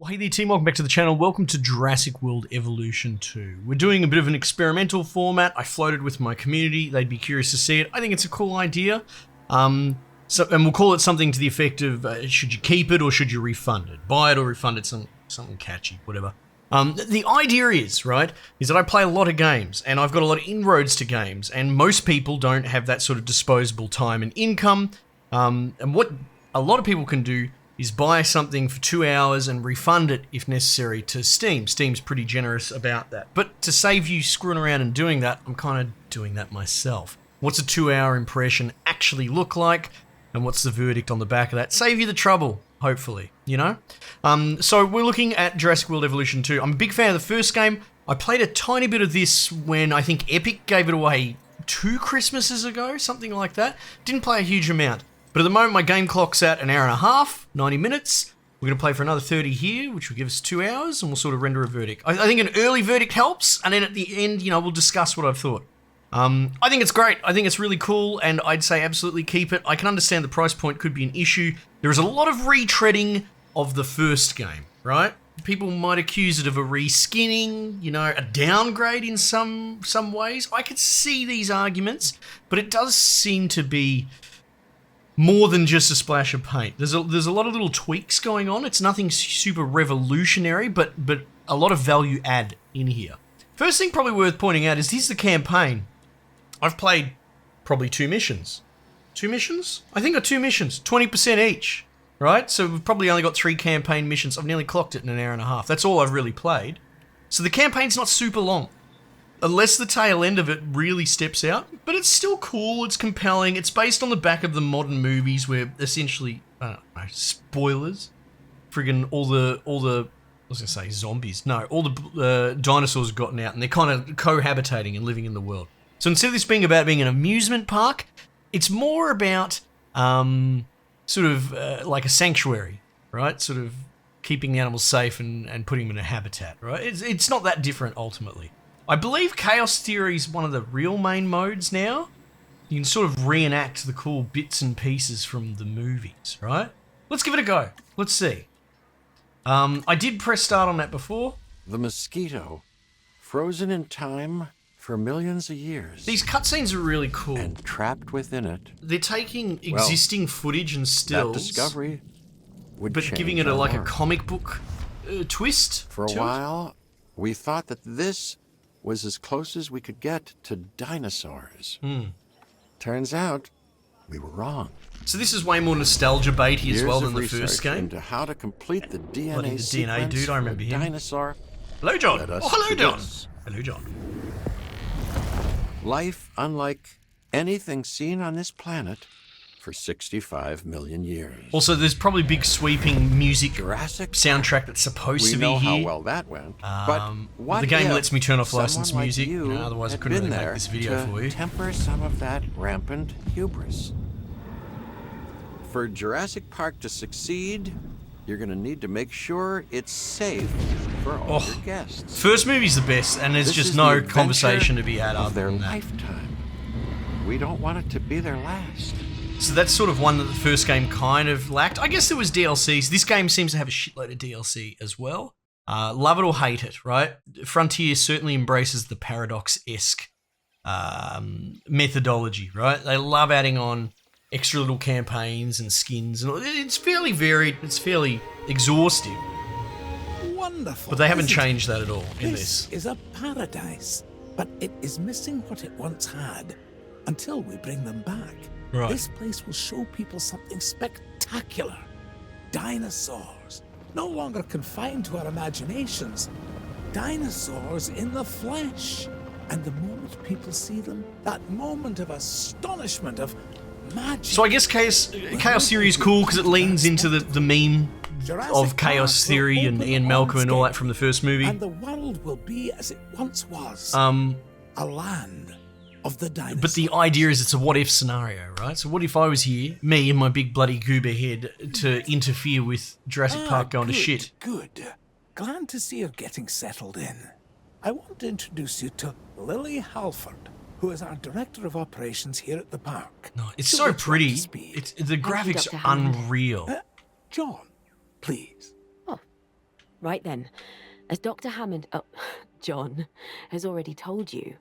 Hey there team, welcome back to the channel. Welcome to Jurassic World Evolution 2. We're doing a bit of an experimental format. I floated with my community. They'd be curious to see it. I think it's a cool idea. And we'll call it something to the effect of, should you keep it or should you refund it? Buy it or refund it, something catchy, whatever. The idea is that I play a lot of games and I've got a lot of inroads to games, and most people don't have that sort of disposable time and income. And what a lot of people can do is buy something for 2 hours and refund it if necessary to Steam. Steam's pretty generous about that. But to save you screwing around and doing that, I'm kind of doing that myself. What's a 2-hour impression actually look like? And what's the verdict on the back of that? Save you the trouble, hopefully, you know? So we're looking at Jurassic World Evolution 2. I'm a big fan of the first game. I played a tiny bit of this when I think Epic gave it away 2 Christmases ago, something like that. Didn't play a huge amount. But at the moment, my game clock's at an hour and a half, 90 minutes. We're going to play for another 30 here, which will give us 2 hours, and we'll sort of render a verdict. I think an early verdict helps, and then at the end, you know, we'll discuss what I've thought. I think it's great. I think it's really cool, and I'd say absolutely keep it. I can understand the price point could be an issue. There is a lot of retreading of the first game, right? People might accuse it of a reskinning, you know, a downgrade in some ways. I could see these arguments, but it does seem to be more than just a splash of paint. There's a lot of little tweaks going on. It's nothing super revolutionary, but a lot of value add in here. First thing probably worth pointing out is this is the campaign. I've played probably 2 missions. 2 missions? I think 2 missions, 20% each, right? So we've probably only got 3 campaign missions. I've nearly clocked it in an hour and a half. That's all I've really played. So the campaign's not super long, unless the tail end of it really steps out, but it's still cool, it's compelling, it's based on the back of the modern movies where essentially, I don't know, spoilers, friggin' all the, I was gonna say zombies, no, all the dinosaurs have gotten out and they're kind of cohabitating and living in the world. So instead of this being about being an amusement park, it's more about sort of like a sanctuary, right? Sort of keeping the animals safe and putting them in a habitat, right? It's not that different ultimately. I believe Chaos Theory is one of the real main modes now. You can sort of reenact the cool bits and pieces from the movies, right? Let's give it a go. Let's see. I did press start on that before. The mosquito, frozen in time for millions of years. These cutscenes are really cool. And trapped within it. They're taking existing footage and stills, that discovery would but change giving it our like a world. comic book twist. For a while, we thought that this was as close as we could get to dinosaurs. Turns out, we were wrong. So this is way more nostalgia baity as well Years than the of first research game. into how to complete the Bloody DNA the sequence DNA dude, I remember for a him. dinosaur. Hello, John. Let us Oh, hello, do John. this. Hello, John. Life unlike anything seen on this planet for 65 million years. Also, there's probably big sweeping music Jurassic soundtrack that's supposed We to be know here. how well that went. But what the game if lets me turn off licensed someone like music, you otherwise I had couldn't been really make there this video to for you. temper some of that rampant hubris. For Jurassic Park to succeed, you're going to need to make sure it's safe for all your guests. First movie's the best, and there's This just is no the adventure conversation to be had of other their than that. lifetime. We don't want it to be their last. So that's sort of one that the first game kind of lacked. I guess there was DLCs. This game seems to have a shitload of DLC as well. Love it or hate it, right? Frontier certainly embraces the Paradox-esque methodology, right? They love adding on extra little campaigns and skins, and it's fairly varied. It's fairly exhaustive. Wonderful. But they haven't isn't changed it? that at all in This this. is a paradise, but it is missing what it once had until we bring them back. Right. This place will show people something spectacular. Dinosaurs, no longer confined to our imaginations. Dinosaurs in the flesh. And the moment people see them, that moment of astonishment, of magic. So I guess Chaos Theory is cool because it leans into the meme of Chaos Theory and Ian Malcolm and all that from the first movie. And the world will be as it once was. A land of the dinosaurs. But the idea is it's a what-if scenario, right? So what if I was here, me and my big bloody goober head, to interfere with Jurassic Park going to shit? Good. Glad to see you're getting settled in. I want to introduce you to Lily Halford, who is our Director of Operations here at the park. No, it's She'll so get you up to pretty. speed. The graphics Dr. are Hammond. unreal. John, please. Oh, Right then, as Dr. Hammond, John, has already told you,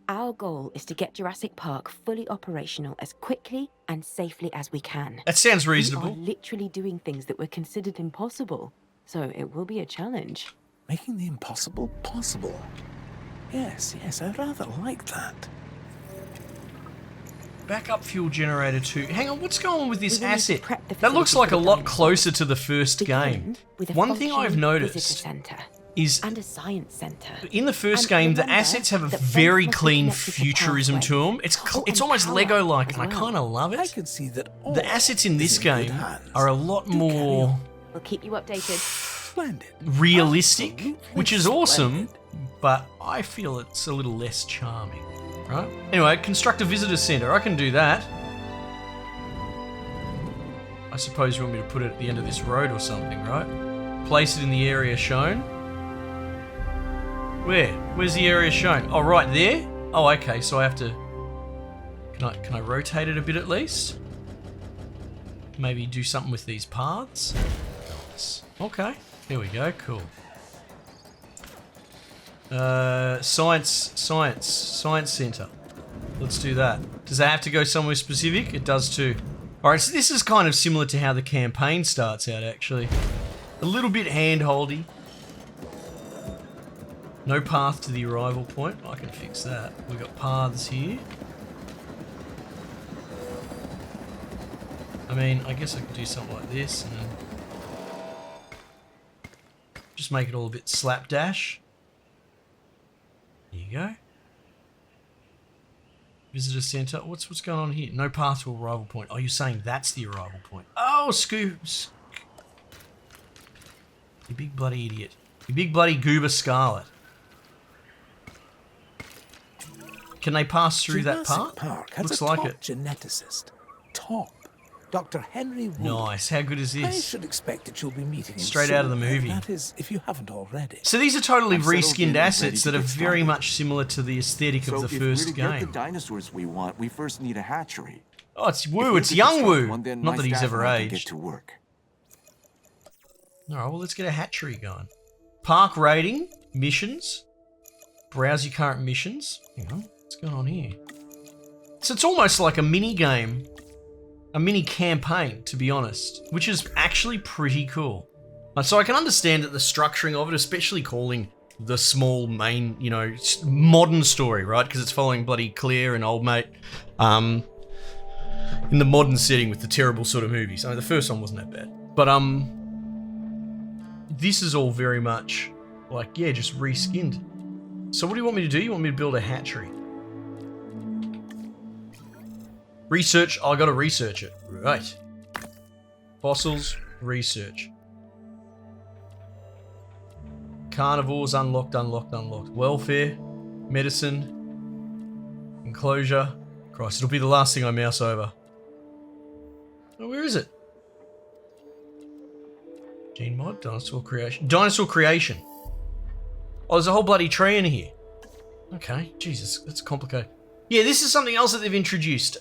our goal is to get Jurassic Park fully operational as quickly and safely as we can. That sounds We are reasonable. literally doing things that were considered impossible, so it will be a challenge. Making the impossible possible. Yes, I rather like that. Backup fuel generator 2. Hang on, what's going on with this We will need to asset? prep the That looks facility like for a the lot dinosaurs. closer to the first game. Begin with a One thing I've functioning noticed visitor center is and a science center. in the first And game, the remember assets have a that very both must be clean connected to futurism to them. It's and almost power Lego-like, as and I well. kind of love I it. can see that all The assets in this is in good game hands. are a lot Do carry more on. We'll keep you updated. Splendid. realistic, Absolutely which is awesome, splendid. but I feel it's a little less charming, right? Anyway, construct a visitor center. I can do that. I suppose you want me to put it at the end of this road or something, right? Place it in the area shown. Where? Where's the area shown? Oh, right there? Oh, okay, so I have to... Can I rotate it a bit at least? Maybe do something with these paths? Nice. Okay, here we go, cool. Science center. Let's do that. Does that have to go somewhere specific? It does too. Alright, so this is kind of similar to how the campaign starts out, actually. A little bit hand-holdy. No path to the arrival point. I can fix that. We've got paths here. I mean, I guess I could do something like this and then just make it all a bit slapdash. There you go. Visitor center. What's going on here? No path to arrival point. Oh, you're saying that's the arrival point. Oh, Scoops. You big bloody idiot. You big bloody goober scarlet. Can they pass through that Jurassic part? Park has Looks a like top it. geneticist. Top. Dr. Henry Wood. Nice. How good is I this? should expect that you'll be meeting him Straight out of the soon, movie. That is, if you haven't already. So these are totally I'm settled in reskinned and assets ready that to are get very started. much similar to the aesthetic So of the if we're first to get the game. dinosaurs we want, we first need a hatchery. Oh, it's If Woo. we It's could young construct Woo. one, then Not my that he's staff ever and I can get aged. to work. Alright, well, let's get a hatchery going. Park rating, missions. Browse your current missions. Hang on, what's going on here? So it's almost like a mini game, a mini campaign, to be honest, which is actually pretty cool. So I can understand that the structuring of it, especially calling the small main, you know, modern story, right? Because it's following bloody Claire and old mate in the modern setting with the terrible sort of movies. I mean, the first one wasn't that bad, but this is all very much like, yeah, just reskinned. So what do you want me to do? You want me to build a hatchery? Research, I gotta research it. Right. Fossils, research. Carnivores, unlocked. Welfare, medicine, enclosure. Christ, it'll be the last thing I mouse over. Oh, where is it? Gene mod, dinosaur creation. Dinosaur creation. Oh, there's a whole bloody tree in here. Okay, Jesus, that's complicated. Yeah, this is something else that they've introduced.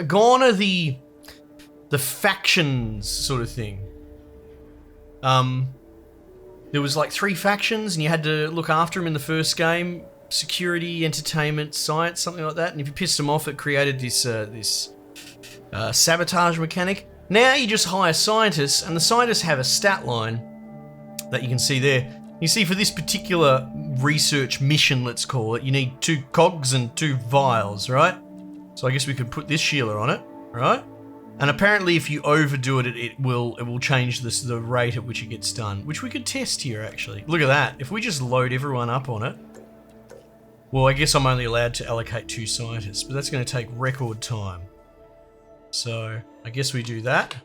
Gone are the factions sort of thing. There was like 3 factions, and you had to look after them in the first game: security, entertainment, science, something like that. And if you pissed them off, it created this sabotage mechanic. Now you just hire scientists, and the scientists have a stat line that you can see there. You see, for this particular research mission, let's call it, you need 2 cogs and 2 vials, right? So I guess we could put this Sheila on it, right? And apparently if you overdo it, it will change the rate at which it gets done, which we could test here, actually. Look at that. If we just load everyone up on it, well, I guess I'm only allowed to allocate 2 scientists, but that's going to take record time. So I guess we do that.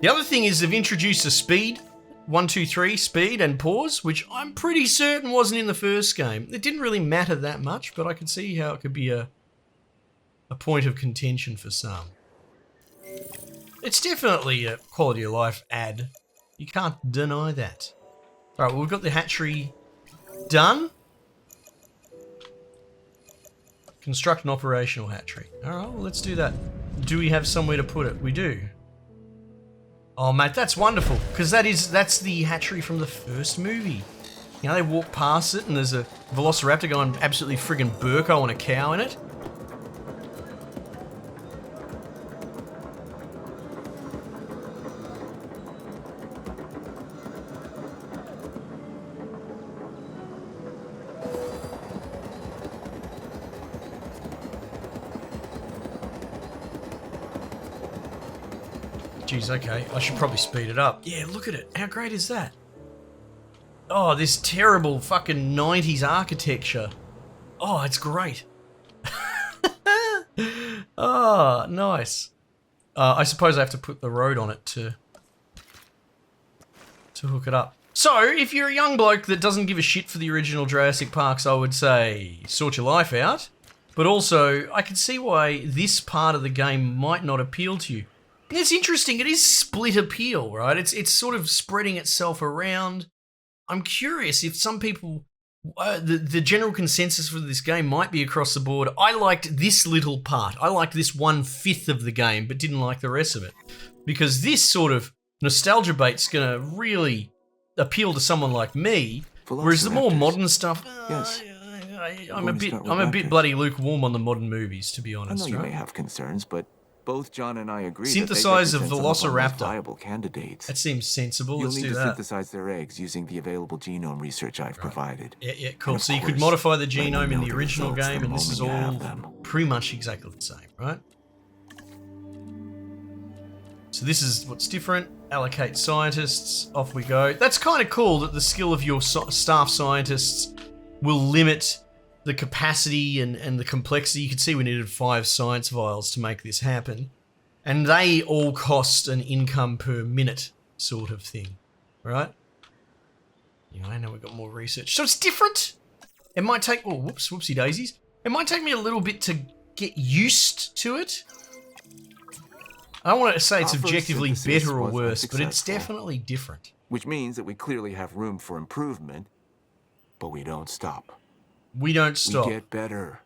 The other thing is they've introduced a speed. 1, 2, 3, speed and pause, which I'm pretty certain wasn't in the first game. It didn't really matter that much, but I could see how it could be a point of contention for some. It's definitely a quality of life add. You can't deny that. Alright, well, we've got the hatchery done. Construct an operational hatchery. Alright, well, let's do that. Do we have somewhere to put it? We do. Oh, mate, that's wonderful, because that's the hatchery from the first movie. You know, they walk past it and there's a velociraptor going absolutely friggin' burko on a cow in it. Jeez, okay, I should probably speed it up. Yeah, look at it. How great is that? Oh, this terrible fucking 90s architecture. Oh, it's great. Oh, nice. I suppose I have to put the road on it to hook it up. So, if you're a young bloke that doesn't give a shit for the original Jurassic Parks, I would say sort your life out. But also, I can see why this part of the game might not appeal to you. It's interesting, it is split appeal, right? It's sort of spreading itself around. I'm curious if some people, the general consensus for this game might be across the board. I liked this little part. I liked this 1/5 of the game, but didn't like the rest of it. Because this sort of nostalgia bait's going to really appeal to someone like me, whereas the more modern stuff, Yes. I'm a bit bloody lukewarm on the modern movies, to be honest. I know you right? may have concerns, but both John and I agree Synthesize that a they represent some of our most velociraptor. viable candidates. That seems sensible. You'll Let's need do to that. synthesize their eggs using the available genome research I've provided. Yeah, cool. And of So you could course, modify the let me genome in know the the original results game, the and this is moment you all have them. pretty much exactly the same, right? So this is what's different. Allocate scientists. Off we go. That's kind of cool that the skill of your staff scientists will limit the capacity and the complexity. You can see we needed 5 science vials to make this happen. And they all cost an income per minute sort of thing, right? You know, I know we've got more research. So it's different. It might take, oh, whoopsie daisies. It might take me a little bit to get used to it. I don't want to say it's Our first objectively synthesis better or was worse, but it's unsuccessful. definitely different. Which means that we clearly have room for improvement, but we don't stop. We don't stop. We get better.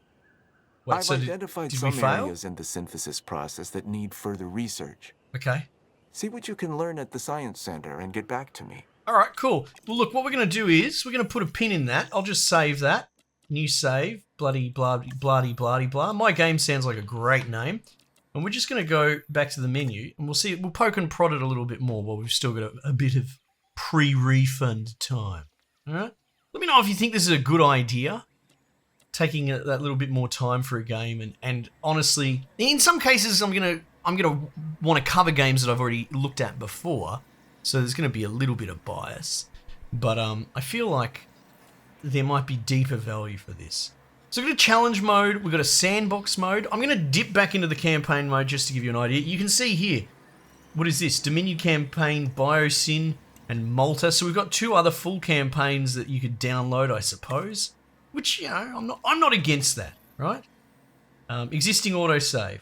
Wait, I've so identified did we some fail? areas in the synthesis process that need further research. Okay. See what you can learn at the Science Center and get back to me. All right, cool. Well, look, what we're going to do is we're going to put a pin in that. I'll just save that. New save. Bloody, bloody, bloody, bloody, blah. My game sounds like a great name. And we're just going to go back to the menu and we'll see. We'll poke and prod it a little bit more while we've still got a bit of pre-refund time. All right? Let me know if you think this is a good idea. Taking that little bit more time for a game, and honestly, in some cases, I'm gonna want to cover games that I've already looked at before, so there's gonna be a little bit of bias, but I feel like there might be deeper value for this. So we've got a challenge mode, we've got a sandbox mode. I'm gonna dip back into the campaign mode just to give you an idea. You can see here, what is this? Dominion campaign, Biosyn, and Malta. So we've got 2 other full campaigns that you could download, I suppose. Which, you know, I'm not against that, right? Existing autosave.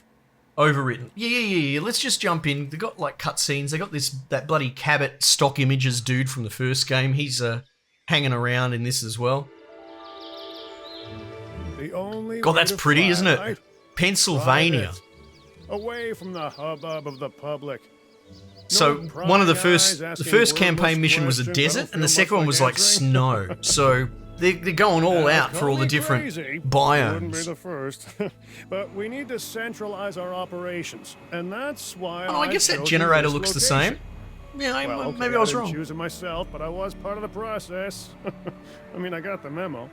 Overwritten. Yeah. Let's just jump in. They got like cutscenes. They got that bloody Cabot stock images dude from the first game. He's hanging around in this as well. God, that's pretty, isn't it? Pennsylvania. Away from the hubbub of the public. So one of the first campaign mission was a desert, and the second one was like snow. So they're going all out for all the different Wouldn't be biomes. the first, but we need to centralize our operations, and that's why. Oh, I guess that chosen generator this looks the location. same. Yeah, Well, okay, maybe I was didn't wrong. choose it myself, but I was part of the process. I mean, I got the memo.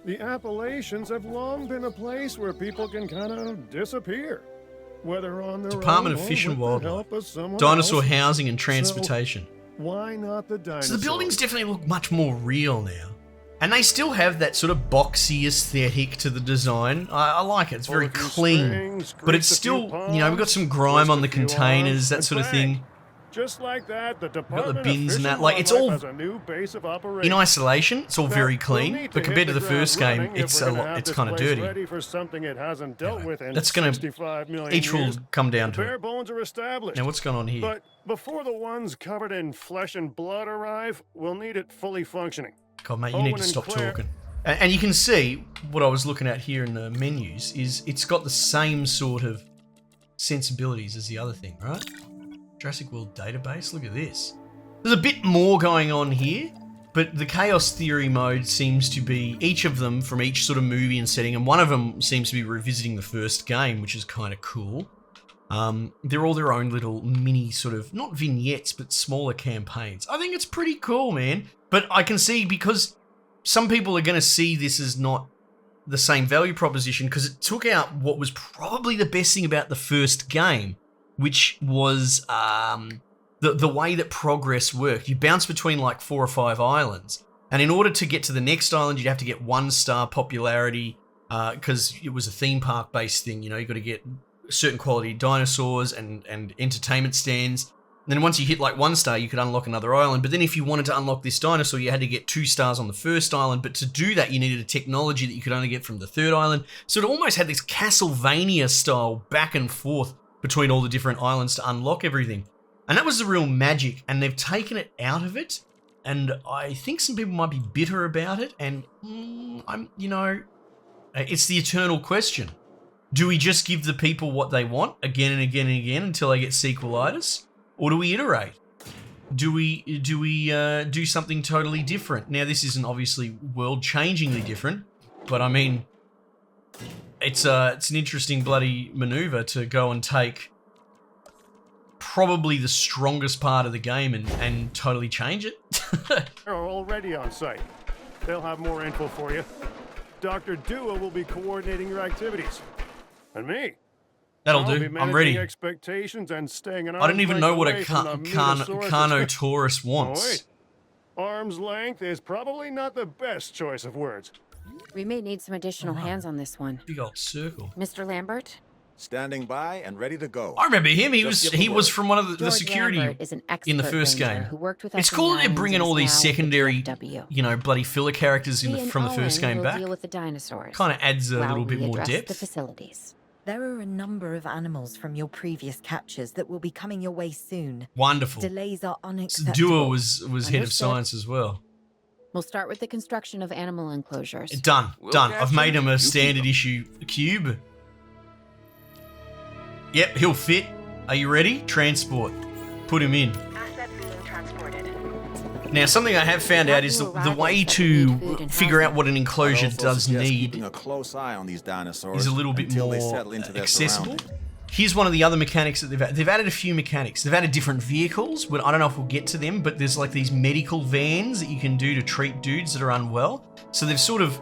The Appalachians have long been a place where people can kind of disappear, whether on their Department own of or Fish and with the Wildlife. help of someone Dinosaur else. housing and transportation. Why not the dinosaurs? So the buildings definitely look much more real now. And they still have that sort of boxy aesthetic to the design. I like it. It's very Pull a few clean. strings, But it's grease a few still, you know, we've got some palms, grime on the twist a few containers, arms, that and sort of bang. thing. Just like that, the got the Department bins of and Fish that, like, it's all- Wildlife has a new base of In operations. isolation, it's all Now, very we'll clean. need But compared to hit the ground first game, running if it's we're a gonna lot. have It's this kind of place dirty. ready for something it hasn't dealt with in That's gonna 65 million each will years. come down The to bare it. bones are established. Now what's going on here? But before the ones covered in flesh and blood arrive, we'll need it fully functioning. God, mate, you need Owen to and stop Claire- talking. And you can see what I was looking at here in the menus is it's got the same sort of sensibilities as the other thing, right? Jurassic World database. Look at this. There's a bit more going on here, but the Chaos Theory mode seems to be each of them from each sort of movie and setting, and one of them seems to be revisiting the first game, which is kind of cool. They're all their own little mini sort of, not vignettes, but smaller campaigns. I think it's pretty cool, man. But I can see, because some people are going to see this as not the same value proposition, because it took out what was probably the best thing about the first game, which was the way that progress worked. You bounce between like 4 or 5 islands, and in order to get to the next island, you'd have to get 1-star popularity, because it was a theme park based thing. You know, you got to get certain quality dinosaurs and entertainment stands. And then once you hit like 1 star, you could unlock another island. But then if you wanted to unlock this dinosaur, you had to get 2 stars on the first island. But to do that, you needed a technology that you could only get from the 3rd island. So it almost had this Castlevania style back and forth between all the different islands to unlock everything. And that was the real magic. And they've taken it out of it. And I think some people might be bitter about it. And it's the eternal question. Do we just give the people what they want again and again and again until they get sequelitis? Or do we iterate? Do we do something totally different? Now, this isn't obviously world-changingly different, but I mean, it's an interesting bloody maneuver to go and take probably the strongest part of the game and totally change it. They're already on site. They'll have more info for you. Dr. Dua will be coordinating your activities. And me. That'll I'll do. be I'm ready. Expectations and staying an I don't even know what a Carnotaurus Carnotaurus wants. Arm's length is probably not the best choice of words. We may need some additional hands on this one. Big old circle. Mr. Lambert? Standing by and ready to go. I remember him. He was from one of the George security Lambert is an in the expert first ranger game. who worked with us It's in cool that they're Mines bringing and all is these now with the secondary, DFW. bloody filler characters He and from the first Owen game will back. deal with the dinosaurs Kind of adds a while little bit we more address depth. the facilities. There are a number of animals from your previous captures that will be coming your way soon. Wonderful. Delays are So unacceptable. Dua was head of Understood. science as well. We'll start with the construction of animal enclosures. Done. We'll Done. catch I've made him. him a You standard keep issue cube. Yep, he'll fit. Are you ready? Transport. Put him in. Asset being transported. Now, something I have found out is the way to figure out what an enclosure I'd also does suggest need keeping a close eye on these dinosaurs is a little bit until they more settle into their accessible. surroundings. Here's one of the other mechanics that they've added. They've added a few mechanics. They've added different vehicles, but I don't know if we'll get to them, but there's like these medical vans that you can do to treat dudes that are unwell. So they've sort of...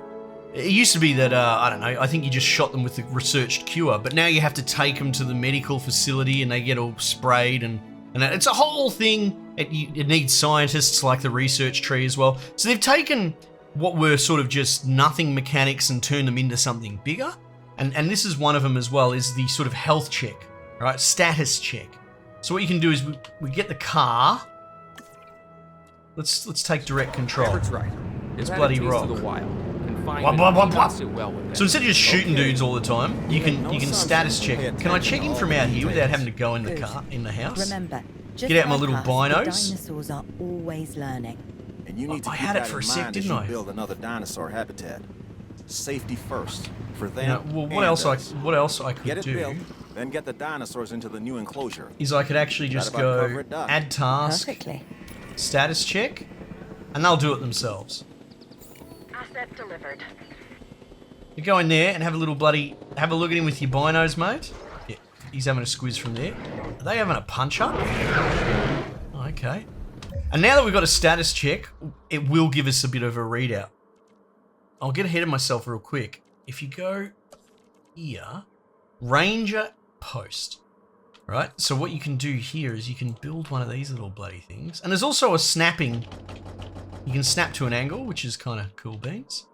It used to be that, I don't know, I think you just shot them with the researched cure, but now you have to take them to the medical facility and they get all sprayed and it's a whole thing. It needs scientists like the research tree as well. So they've taken what were sort of just nothing mechanics and turned them into something bigger. And this is one of them as well, is the sort of health check, right? Status check. So what you can do is we get the car. Let's take direct control. Robert's right. It's Had a bloody taste rock. of the wild. Wah, wah, wah, wah. Sit well with So them. instead of just shooting Okay. dudes all the time, you can status check. Can I check him from out here without having to go in the Good. car in the house? Remember, just Get out my like little us, binos. The dinosaurs are always learning. And you need to I keep had it that for a in sec, mind as didn't you I? build another dinosaur habitat. Safety first for them. Now, well, and what else us. I Get could it do built, then get the dinosaurs into the new enclosure. is I could actually just That about cover go it, Doc? add task, Perfectly. status check, and they'll do it themselves. Asset delivered. You go in there and have a look at him with your binos, mate. Yeah, he's having a squiz from there. Are they having a punch up? Oh, okay. And now that we've got a status check, it will give us a bit of a readout. I'll get ahead of myself real quick. If you go here, Ranger Post. Right, so what you can do here is you can build one of these little bloody things. And there's also a snapping. You can snap to an angle, which is kind of cool beans.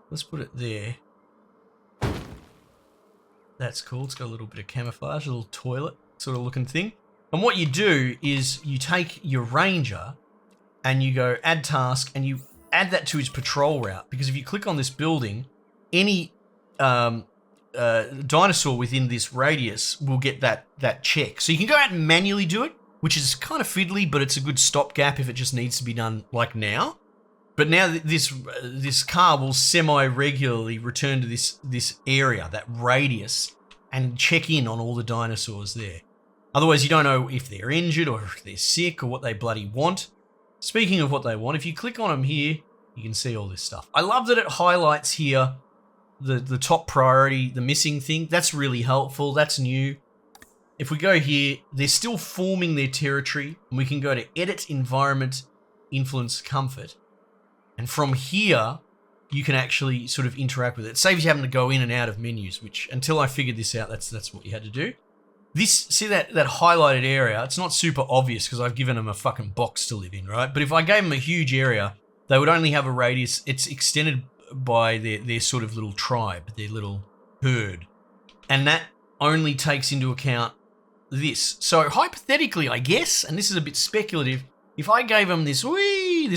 Let's put it there. That's cool. It's got a little bit of camouflage, a little toilet sort of looking thing. And what you do is you take your ranger and you go add task and you add that to his patrol route. Because if you click on this building, any dinosaur within this radius will get that check. So you can go out and manually do it, which is kind of fiddly, but it's a good stopgap if it just needs to be done like now. But now this car will semi-regularly return to this area, that radius, and check in on all the dinosaurs there. Otherwise, you don't know if they're injured or if they're sick or what they bloody want. Speaking of what they want, if you click on them here, you can see all this stuff. I love that it highlights here the top priority, the missing thing. That's really helpful. That's new. If we go here, they're still forming their territory, and we can go to Edit Environment, Influence Comfort. And from here, you can actually sort of interact with it. It saves you having to go in and out of menus, which until I figured this out, that's what you had to do. See that highlighted area, it's not super obvious because I've given them a fucking box to live in, right? But if I gave them a huge area, they would only have a radius. It's extended by their sort of little tribe, their little herd. And that only takes into account this. So hypothetically, I guess, and this is a bit speculative, if I gave them this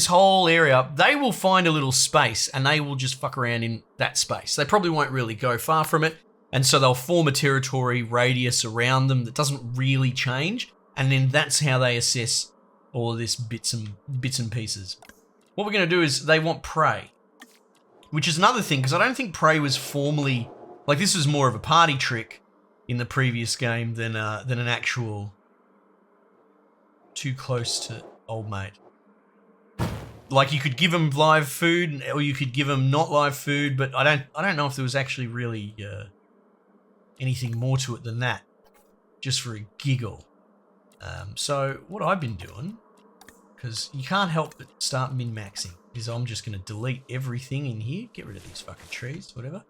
whole area, they will find a little space and they will just fuck around in that space. They probably won't really go far from it. And so they'll form a territory radius around them that doesn't really change. And then that's how they assess all of this bits and pieces. What we're going to do is they want prey, which is another thing, because I don't think prey was formally, like this was more of a party trick in the previous game than an actual too close to old mate. Like you could give them live food or you could give them not live food, but I don't know if there was actually really anything more to it than that, just for a giggle. So what I've been doing, because you can't help but start min-maxing, is I'm just going to delete everything in here, get rid of these fucking trees, whatever.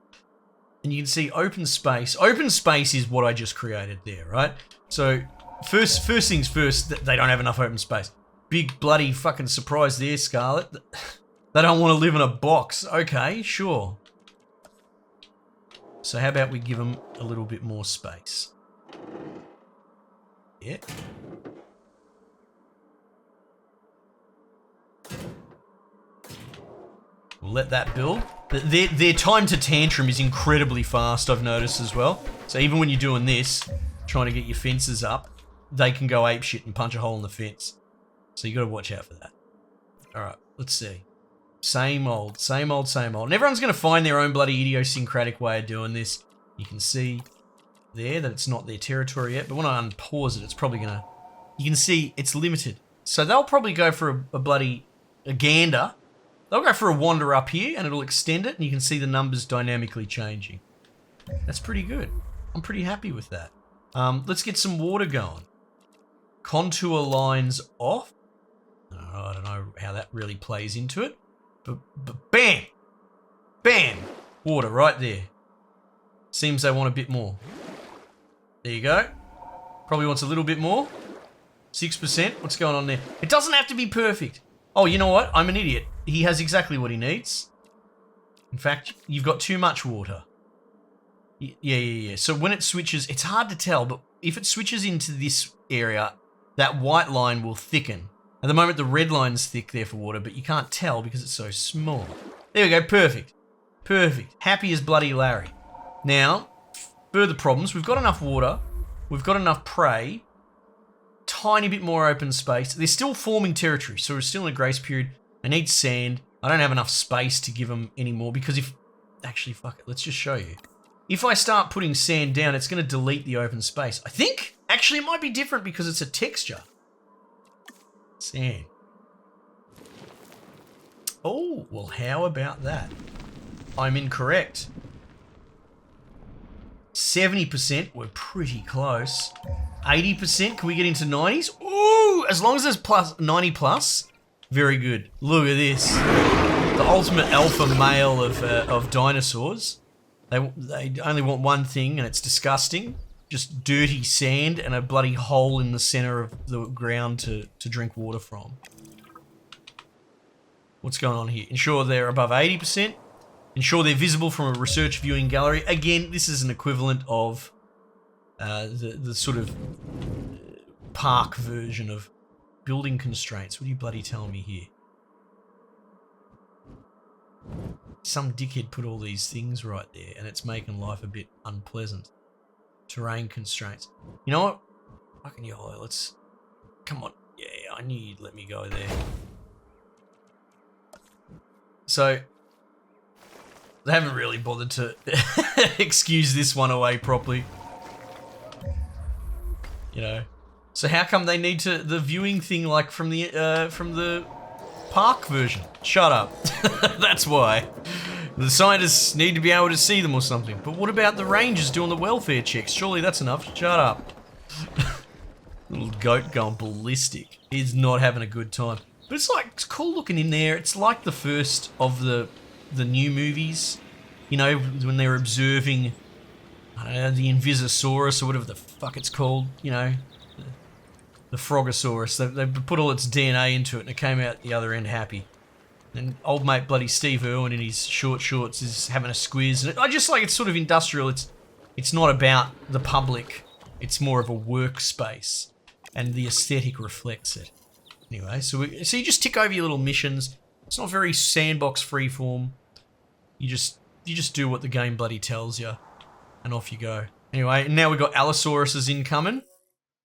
And you can see open space. Open space is what I just created there, right? So first things first, they don't have enough open space. Big bloody fucking surprise there, Scarlet. They don't want to live in a box. Okay, sure. So how about we give them a little bit more space? Yeah. We'll let that build. Their time to tantrum is incredibly fast, I've noticed as well. So even when you're doing this, trying to get your fences up, they can go apeshit and punch a hole in the fence. So you got to watch out for that. All right, let's see. Same old, same old, same old. And everyone's going to find their own bloody idiosyncratic way of doing this. You can see there that it's not their territory yet, but when I unpause it, it's probably going to... You can see it's limited. So they'll probably go for a gander. They'll go for a wander up here, and it'll extend it, and you can see the numbers dynamically changing. That's pretty good. I'm pretty happy with that. Let's get some water going. Contour lines off. I don't know how that really plays into it. But bam! Bam! Water right there. Seems they want a bit more. There you go. Probably wants a little bit more. 6%. What's going on there? It doesn't have to be perfect. Oh, you know what? I'm an idiot. He has exactly what he needs. In fact, you've got too much water. Yeah. So when it switches, it's hard to tell, but if it switches into this area, that white line will thicken. At the moment, the red line's thick there for water, but you can't tell because it's so small. There we go. Perfect. Perfect. Happy as bloody Larry. Now, further problems. We've got enough water. We've got enough prey. Tiny bit more open space. They're still forming territory, so we're still in a grace period. I need sand. I don't have enough space to give them any more because if... Actually, fuck it. Let's just show you. If I start putting sand down, it's going to delete the open space. I think. Actually, it might be different because it's a texture. Sand. Oh, well, how about that? I'm incorrect. 70%, we're pretty close. 80%, can we get into 90s? Ooh, as long as there's plus 90 plus, very good. Look at this. The ultimate alpha male of dinosaurs. They only want one thing, and it's disgusting. Just dirty sand and a bloody hole in the center of the ground to drink water from. What's going on here? Ensure they're above 80%. Ensure they're visible from a research viewing gallery. Again, this is an equivalent of the sort of park version of building constraints. What are you bloody telling me here? Some dickhead put all these things right there, and it's making life a bit unpleasant. Terrain constraints. You know what? Fucking YOLO, let's... Come on. Yeah, I knew you'd let me go there. So, they haven't really bothered to excuse this one away properly. You know, So how come they need the viewing thing like from the park version? Shut up. That's why. The scientists need to be able to see them or something. But what about the rangers doing the welfare checks? Surely that's enough. Shut up. Little goat going ballistic. He's not having a good time. But it's cool looking in there. It's like the first of the new movies. You know, when they're observing, I don't know, the Invisasaurus or whatever the fuck it's called. You know, the Frogosaurus. They put all its DNA into it and it came out the other end happy. And old mate bloody Steve Irwin in his short shorts is having a squeeze. And I just like it's sort of industrial. It's not about the public. It's more of a workspace. And the aesthetic reflects it. Anyway, so you just tick over your little missions. It's not very sandbox freeform. You just do what the game bloody tells you. And off you go. Anyway, now we've got Allosauruses incoming.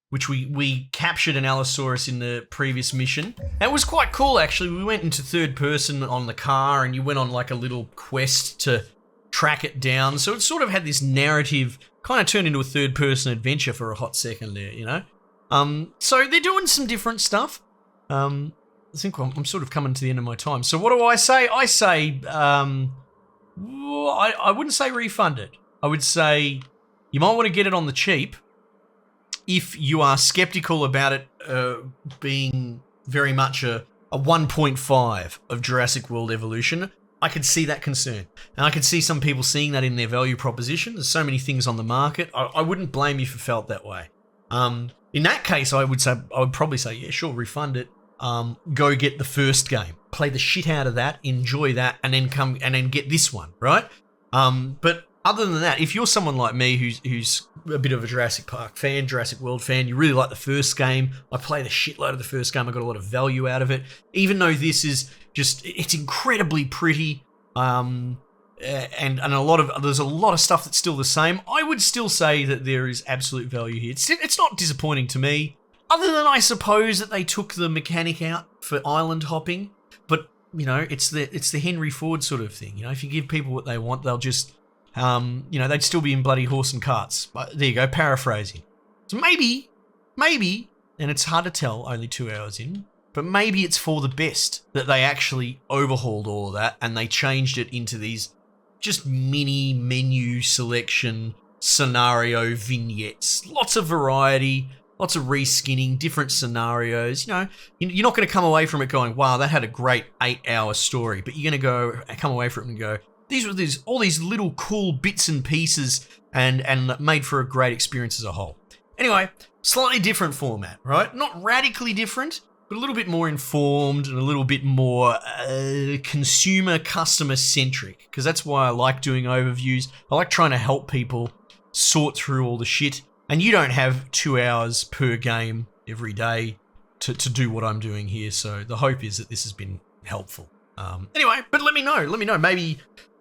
Which we captured an Allosaurus in the previous mission. That was quite cool, actually. We went into third person on the car and you went on like a little quest to track it down. So it sort of had this narrative, kind of turned into a third person adventure for a hot second there, you know? So they're doing some different stuff. I think I'm sort of coming to the end of my time. So what do I say? I say, I wouldn't say refund it. I would say you might want to get it on the cheap. If you are skeptical about it being very much a 1.5 of Jurassic World Evolution, I could see that concern. And I could see some people seeing that in their value proposition. There's so many things on the market. I wouldn't blame you if you felt that way. In that case, I would probably say, yeah, sure, refund it. Go get the first game. Play the shit out of that, enjoy that, and then get this one, right? But other than that, if you're someone like me who's a bit of a Jurassic Park fan, Jurassic World fan, you really like the first game, I played a shitload of the first game, I got a lot of value out of it, even though this is it's incredibly pretty, and there's a lot of stuff that's still the same, I would still say that there is absolute value here. It's not disappointing to me, other than I suppose that they took the mechanic out for island hopping, but, you know, it's the Henry Ford sort of thing, you know, if you give people what they want, they'll just... you know, they'd still be in bloody horse and carts. But there you go, paraphrasing. So maybe, and it's hard to tell, only 2 hours in, but maybe it's for the best that they actually overhauled all of that and they changed it into these just mini menu selection scenario vignettes. Lots of variety, lots of reskinning, different scenarios. You know, you're not going to come away from it going, wow, that had a great 8-hour story, but you're going to come away from it and go, these were all these little cool bits and pieces and made for a great experience as a whole. Anyway, slightly different format, right? Not radically different, but a little bit more informed and a little bit more consumer, customer-centric, because that's why I like doing overviews. I like trying to help people sort through all the shit, and you don't have 2 hours per game every day to do what I'm doing here, so the hope is that this has been helpful. Anyway, but let me know.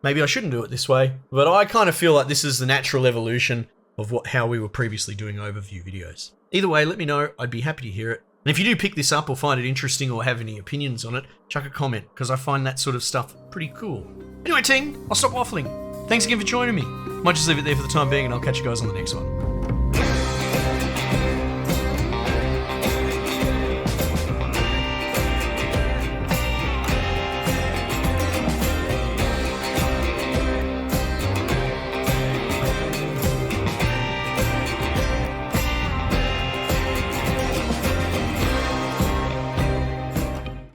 Maybe I shouldn't do it this way, but I kind of feel like this is the natural evolution of how we were previously doing overview videos. Either way, let me know. I'd be happy to hear it. And if you do pick this up or find it interesting or have any opinions on it, chuck a comment, because I find that sort of stuff pretty cool. Anyway, team, I'll stop waffling. Thanks again for joining me. Might just leave it there for the time being, and I'll catch you guys on the next one.